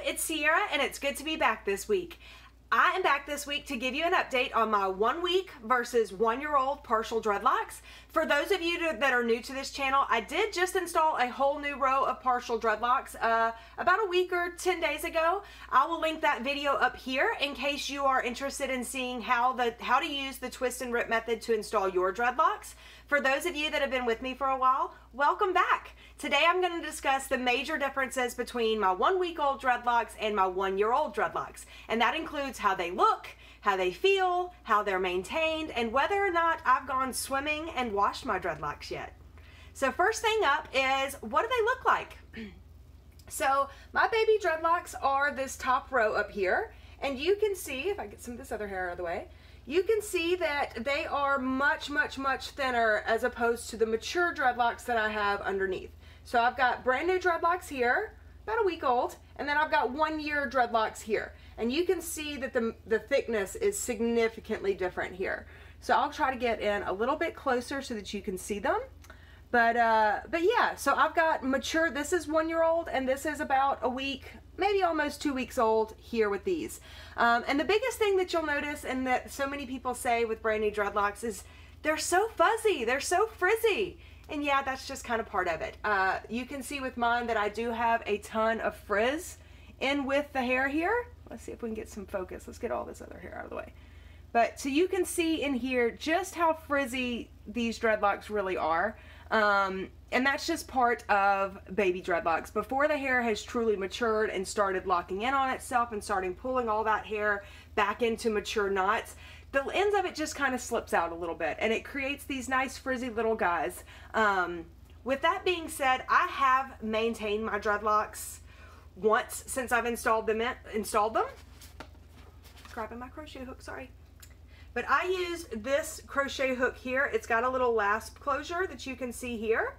It's Sierra, and it's good to be back this week. I am back this week to give you an update on my 1 week versus 1-year-old partial dreadlocks. For those of you that are new to this channel, I did just install a whole new row of partial dreadlocks about a week or 10 days ago. I will link that video up here in case you are interested in seeing how to use the twist and rip method to install your dreadlocks. For those of you that have been with me for a while, welcome back. Today I'm going to discuss the major differences between my 1-week-old dreadlocks and my 1-year-old dreadlocks. And that includes how they look, how they feel, how they're maintained, and whether or not I've gone swimming and washed my dreadlocks yet. So first thing up is, what do they look like? So my baby dreadlocks are this top row up here, and you can see, if I get some of this other hair out of the way, you can see that they are much thinner as opposed to the mature dreadlocks that I have underneath. So I've got brand new dreadlocks here, about a week old, and then I've got 1-year dreadlocks here. And you can see that the thickness is significantly different here. So I'll try to get in a little bit closer so that you can see them. But yeah, so I've got mature, this is 1-year-old, and this is about a week, maybe almost 2 weeks old here with these. And the biggest thing that you'll notice, and that so many people say with brand new dreadlocks, is they're so fuzzy, they're so frizzy. And yeah, that's just kind of part of it. You can see with mine that I do have a ton of frizz in with the hair here. Let's see if we can get some focus. Let's get all this other hair out of the way. But so you can see in here just how frizzy these dreadlocks really are. And that's just part of baby dreadlocks. Before the hair has truly matured and started locking in on itself and starting pulling all that hair back into mature knots, the ends of it just kind of slips out a little bit, and it creates these nice frizzy little guys. With that being said, I have maintained my dreadlocks once since I've installed them. Grabbing my crochet hook, sorry. But I used this crochet hook here. It's got a little lasp closure that you can see here.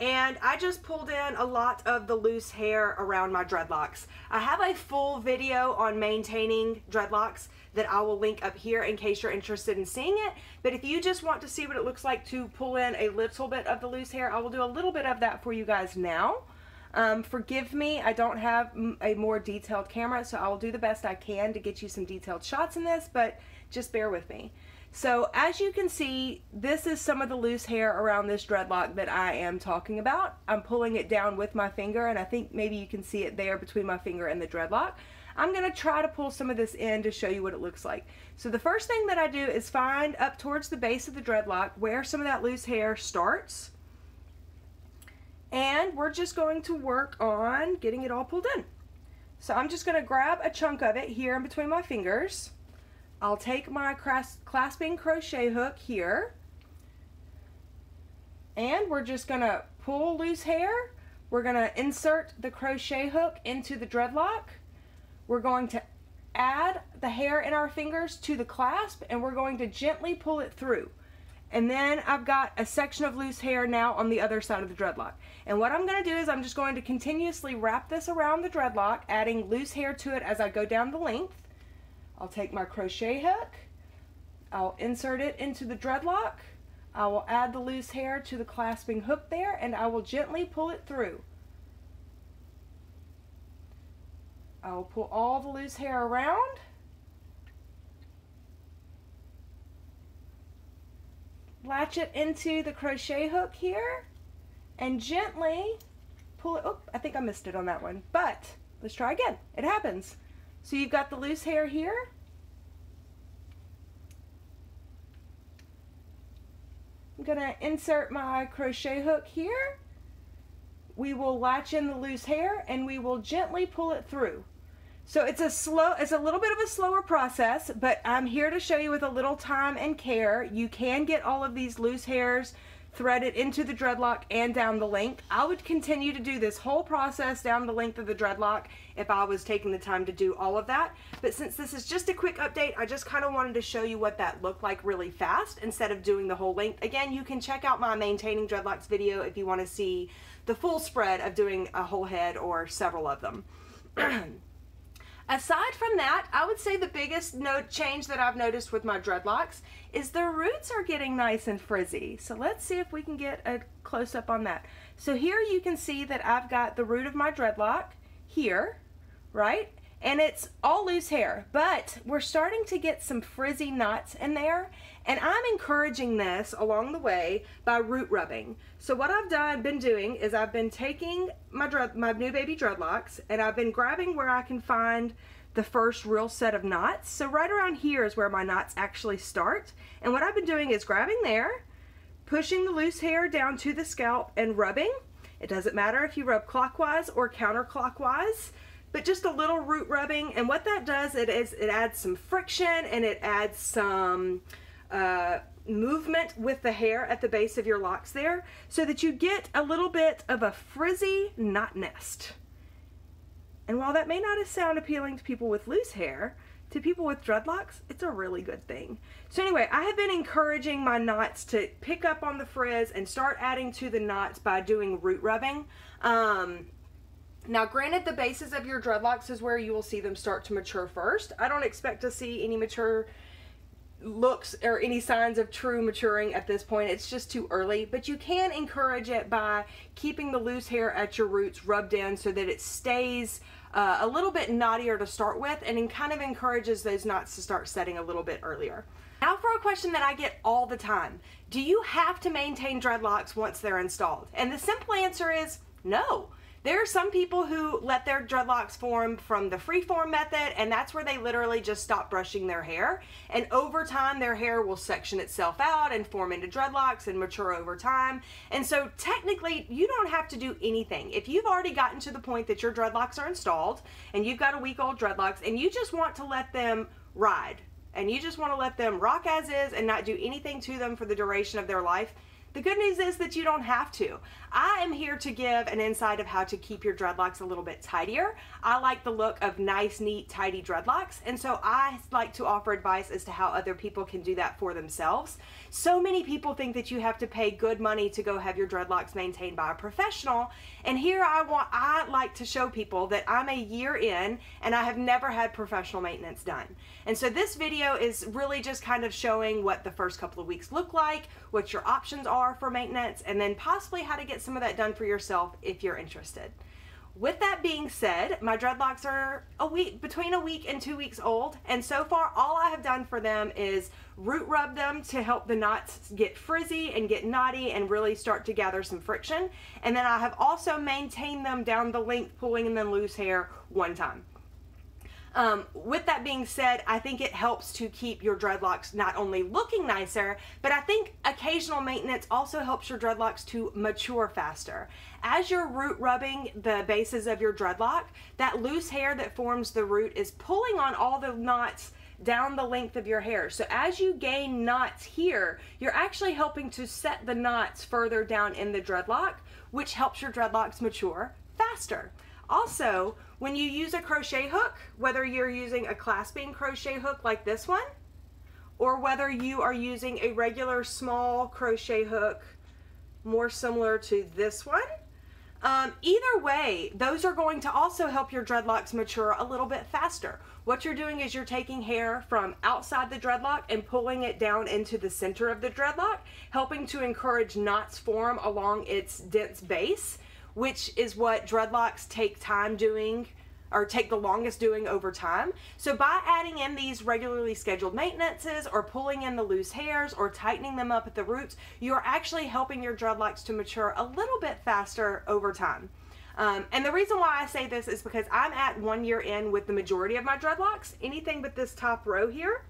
And I just pulled in a lot of the loose hair around my dreadlocks. I have a full video on maintaining dreadlocks that I will link up here in case you're interested in seeing it. But if you just want to see what it looks like to pull in a little bit of the loose hair, I will do a little bit of that for you guys now. Forgive me, I don't have a more detailed camera, so I will do the best I can to get you some detailed shots in this, but just bear with me. So as you can see, this is some of the loose hair around this dreadlock that I am talking about. I'm pulling it down with my finger, and I think maybe you can see it there between my finger and the dreadlock. I'm going to try to pull some of this in to show you what it looks like. So the first thing that I do is find up towards the base of the dreadlock where some of that loose hair starts. And we're just going to work on getting it all pulled in. So I'm just going to grab a chunk of it here in between my fingers. I'll take my clasping crochet hook here, and we're just going to pull loose hair. We're going to insert the crochet hook into the dreadlock. We're going to add the hair in our fingers to the clasp, and we're going to gently pull it through. And then I've got a section of loose hair now on the other side of the dreadlock. And what I'm going to do is I'm just going to continuously wrap this around the dreadlock, adding loose hair to it as I go down the length. I'll take my crochet hook, I'll insert it into the dreadlock, I will add the loose hair to the clasping hook there, and I will gently pull it through. I will pull all the loose hair around. Latch it into the crochet hook here, and gently pull it. Oh, I think I missed it on that one, but let's try again. It happens. So you've got the loose hair here. I'm going to insert my crochet hook here. We will latch in the loose hair, and we will gently pull it through. So it's a little bit of a slower process, but I'm here to show you with a little time and care. You can get all of these loose hairs threaded into the dreadlock and down the length. I would continue to do this whole process down the length of the dreadlock if I was taking the time to do all of that. But since this is just a quick update, I just kind of wanted to show you what that looked like really fast instead of doing the whole length. Again, you can check out my maintaining dreadlocks video if you want to see the full spread of doing a whole head or several of them. Aside from that, I would say the biggest change that I've noticed with my dreadlocks is the roots are getting nice and frizzy. So let's see if we can get a close-up on that. So here you can see that I've got the root of my dreadlock here, right? And it's all loose hair, but we're starting to get some frizzy knots in there, and I'm encouraging this along the way by root rubbing. So what I've been doing is I've been taking my new baby dreadlocks, and I've been grabbing where I can find the first real set of knots. So right around here is where my knots actually start, and what I've been doing is grabbing there, pushing the loose hair down to the scalp and rubbing. It doesn't matter if you rub clockwise or counterclockwise, but just a little root rubbing. And what that does, it adds some friction, and it adds some movement with the hair at the base of your locks there, so that you get a little bit of a frizzy knot nest. And while that may not sound appealing to people with loose hair, to people with dreadlocks, it's a really good thing. So anyway, I have been encouraging my knots to pick up on the frizz and start adding to the knots by doing root rubbing. Now granted, the bases of your dreadlocks is where you will see them start to mature first. I don't expect to see any mature looks or any signs of true maturing at this point. It's just too early, but you can encourage it by keeping the loose hair at your roots rubbed in so that it stays a little bit knottier to start with, and it kind of encourages those knots to start setting a little bit earlier. Now for a question that I get all the time. Do you have to maintain dreadlocks once they're installed? And the simple answer is no. There are some people who let their dreadlocks form from the freeform method, and that's where they literally just stop brushing their hair. And over time, their hair will section itself out and form into dreadlocks and mature over time. And so technically, you don't have to do anything. If you've already gotten to the point that your dreadlocks are installed, and you've got a week-old dreadlocks, and you just want to let them ride, and you just want to let them rock as is and not do anything to them for the duration of their life, the good news is that you don't have to. I am here to give an insight of how to keep your dreadlocks a little bit tidier. I like the look of nice, neat, tidy dreadlocks, and so I like to offer advice as to how other people can do that for themselves. So many people think that you have to pay good money to go have your dreadlocks maintained by a professional, and here I like to show people that I'm a year in and I have never had professional maintenance done. And so this video is really just kind of showing what the first couple of weeks look like, what your options are for maintenance, and then possibly how to get some of that done for yourself if you're interested. With that being said, my dreadlocks are between a week and 2 weeks old, and so far all I have done for them is root rub them to help the knots get frizzy and get knotty and really start to gather some friction. And then I have also maintained them down the length, pulling in the loose hair one time. With that being said, I think it helps to keep your dreadlocks not only looking nicer, but I think occasional maintenance also helps your dreadlocks to mature faster. As you're root rubbing the bases of your dreadlock, that loose hair that forms the root is pulling on all the knots down the length of your hair. So as you gain knots here, you're actually helping to set the knots further down in the dreadlock, which helps your dreadlocks mature faster. Also, when you use a crochet hook, whether you're using a clasping crochet hook like this one, or whether you are using a regular small crochet hook more similar to this one, either way, those are going to also help your dreadlocks mature a little bit faster. What you're doing is you're taking hair from outside the dreadlock and pulling it down into the center of the dreadlock, helping to encourage knots form along its dense base, which is what dreadlocks take time doing, or take the longest doing over time. So by adding in these regularly scheduled maintenances, or pulling in the loose hairs, or tightening them up at the roots, you're actually helping your dreadlocks to mature a little bit faster over time. And the reason why I say this is because I'm at 1 year in with the majority of my dreadlocks. Anything but this top row here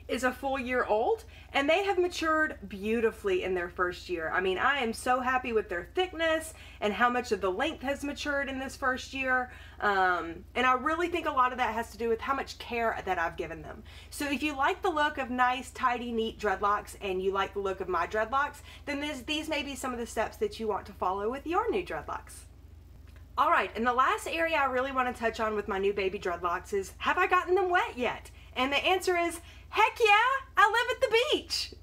is a full year old, and they have matured beautifully in their first year. I mean, I am so happy with their thickness and how much of the length has matured in this first year. And I really think a lot of that has to do with how much care that I've given them. So if you like the look of nice, tidy, neat dreadlocks, and you like the look of my dreadlocks, then these may be some of the steps that you want to follow with your new dreadlocks. All right, and the last area I really want to touch on with my new baby dreadlocks is, have I gotten them wet yet? And the answer is, heck yeah, I live at the beach.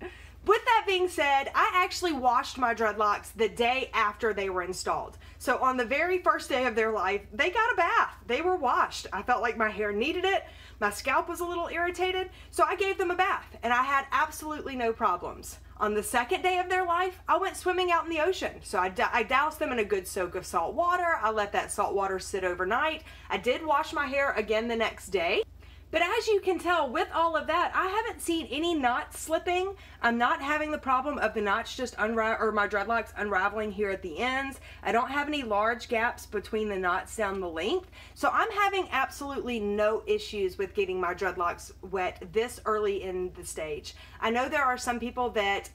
With that being said, I actually washed my dreadlocks the day after they were installed. So on the very first day of their life, they got a bath. They were washed. I felt like my hair needed it. My scalp was a little irritated, so I gave them a bath, and I had absolutely no problems. On the second day of their life, I went swimming out in the ocean. So I doused them in a good soak of salt water. I let that salt water sit overnight. I did wash my hair again the next day. But as you can tell, with all of that, I haven't seen any knots slipping. I'm not having the problem of the knots just my dreadlocks unraveling here at the ends. I don't have any large gaps between the knots down the length. So I'm having absolutely no issues with getting my dreadlocks wet this early in the stage. I know there are some people that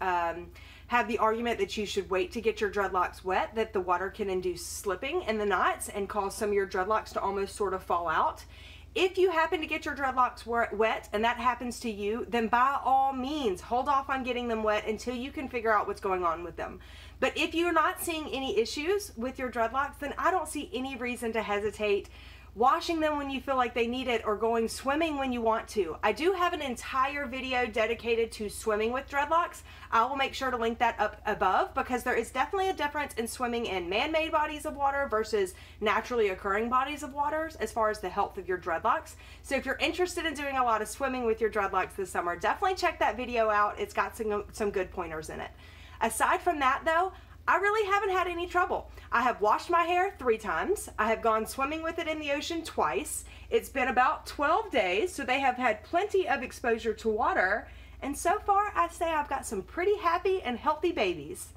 have the argument that you should wait to get your dreadlocks wet, that the water can induce slipping in the knots and cause some of your dreadlocks to almost sort of fall out. If you happen to get your dreadlocks wet and that happens to you, then by all means, hold off on getting them wet until you can figure out what's going on with them. But if you're not seeing any issues with your dreadlocks, then I don't see any reason to hesitate washing them when you feel like they need it or going swimming when you want to. I do have an entire video dedicated to swimming with dreadlocks. I will make sure to link that up above because there is definitely a difference in swimming in man-made bodies of water versus naturally occurring bodies of waters as far as the health of your dreadlocks. So if you're interested in doing a lot of swimming with your dreadlocks this summer, definitely check that video out. It's got some good pointers in it. Aside from that though, I really haven't had any trouble. I have washed my hair 3 times. I have gone swimming with it in the ocean twice. It's been about 12 days, so they have had plenty of exposure to water. And so far, I'd say I've got some pretty happy and healthy babies.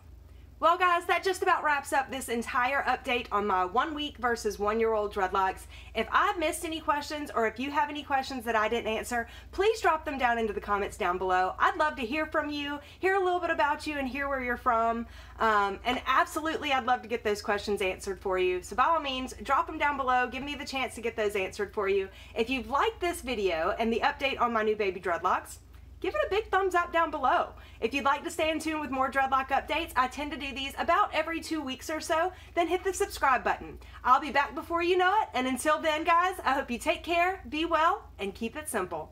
Well guys, that just about wraps up this entire update on my 1-week versus 1-year-old dreadlocks. If I've missed any questions or if you have any questions that I didn't answer, please drop them down into the comments down below. I'd love to hear from you, hear a little bit about you and hear where you're from. And absolutely, I'd love to get those questions answered for you. So by all means, drop them down below. Give me the chance to get those answered for you. If you've liked this video and the update on my new baby dreadlocks, give it a big thumbs up down below. If you'd like to stay in tune with more dreadlock updates, I tend to do these about every 2 weeks or so, then hit the subscribe button. I'll be back before you know it, and until then guys, I hope you take care, be well, and keep it simple.